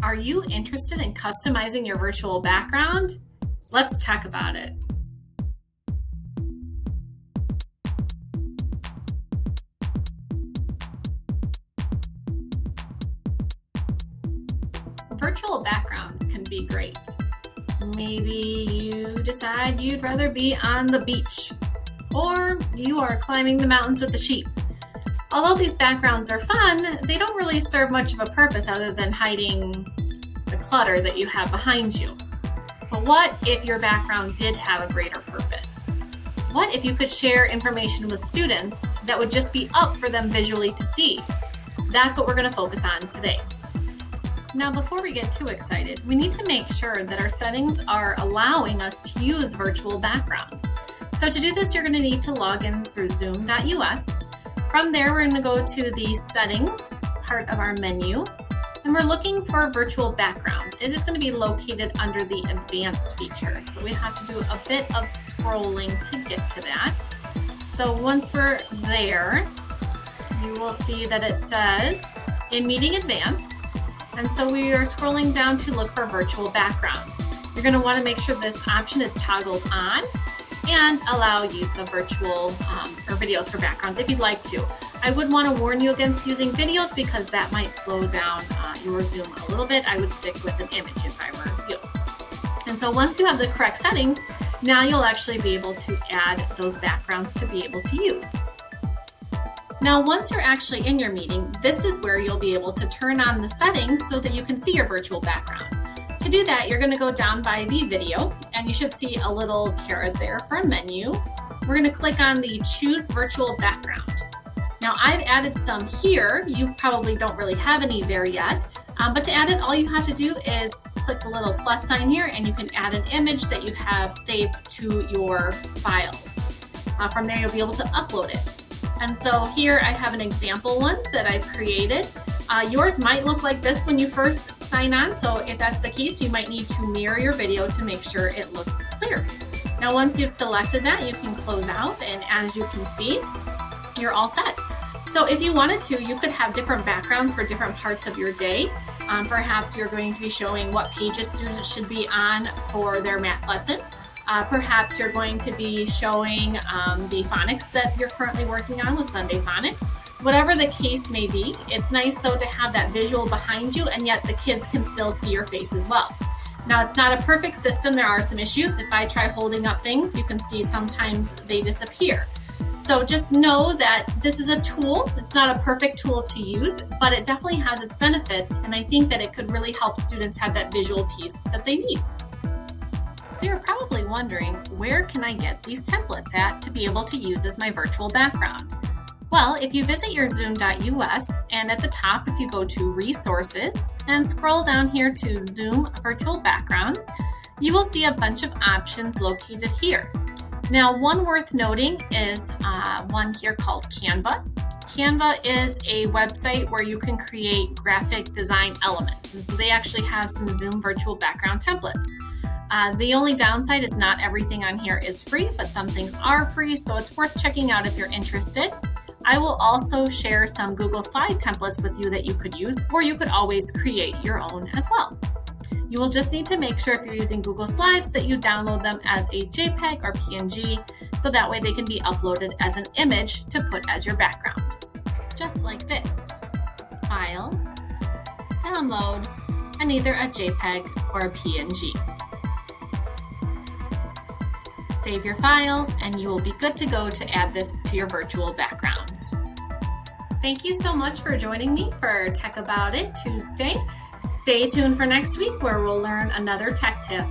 Are you interested in customizing your virtual background? Let's talk about it. Virtual backgrounds can be great. Maybe you decide you'd rather be on the beach, or you are climbing the mountains with the sheep. Although these backgrounds are fun, they don't really serve much of a purpose other than hiding the clutter that you have behind you. But what if your background did have a greater purpose? What if you could share information with students that would just be up for them visually to see? That's what we're going to focus on today. Now, before we get too excited, we need to make sure that our settings are allowing us to use virtual backgrounds. So to do this, you're going to need to log in through zoom.us. From there, we're going to go to the settings part of our menu, and we're looking for virtual background. It is going to be located under the advanced features. So we have to do a bit of scrolling to get to that. So once we're there, you will see that it says in meeting advanced. And so we are scrolling down to look for virtual background. You're going to want to make sure this option is toggled on and allow use of virtual or videos for backgrounds if you'd like to. I would want to warn you against using videos because that might slow down your Zoom a little bit. I would stick with an image if I were you. And so once you have the correct settings, now you'll actually be able to add those backgrounds to be able to use. Now, once you're actually in your meeting, this is where you'll be able to turn on the settings so that you can see your virtual background. To do that, you're going to go down by the video, and you should see a little caret there for a menu. We're going to click on the Choose Virtual Background. Now, I've added some here. You probably don't really have any there yet, but to add it, all you have to do is click the little plus sign here, and you can add an image that you have saved to your files. From there, you'll be able to upload it. And so here I have an example one that I've created. Yours might look like this when you first sign on, so if that's the case, you might need to mirror your video to make sure it looks clear. Now, once you've selected that, you can close out, and as you can see, you're all set. So if you wanted to, you could have different backgrounds for different parts of your day. Perhaps you're going to be showing what pages students should be on for their math lesson. Perhaps you're going to be showing the phonics that you're currently working on with Sunday Phonics. Whatever the case may be, it's nice though to have that visual behind you, and yet the kids can still see your face as well. Now, it's not a perfect system. There are some issues. If I try holding up things, you can see sometimes they disappear. So just know that this is a tool. It's not a perfect tool to use, but it definitely has its benefits, and I think that it could really help students have that visual piece that they need. So you're probably wondering, where can I get these templates at to be able to use as my virtual background? Well, if you visit your zoom.us, and at the top, if you go to Resources and scroll down here to Zoom Virtual Backgrounds, you will see a bunch of options located here. Now, one worth noting is one here called Canva. Canva is a website where you can create graphic design elements, and so they actually have some Zoom virtual background templates. The only downside is not everything on here is free, but some things are free, so it's worth checking out if you're interested. I will also share some Google Slide templates with you that you could use, or you could always create your own as well. You will just need to make sure if you're using Google Slides that you download them as a JPEG or PNG, so that way they can be uploaded as an image to put as your background. Just like this. File, download, and either a JPEG or a PNG. Save your file, and you will be good to go to add this to your virtual backgrounds. Thank you so much for joining me for Tech About It Tuesday. Stay tuned for next week where we'll learn another tech tip.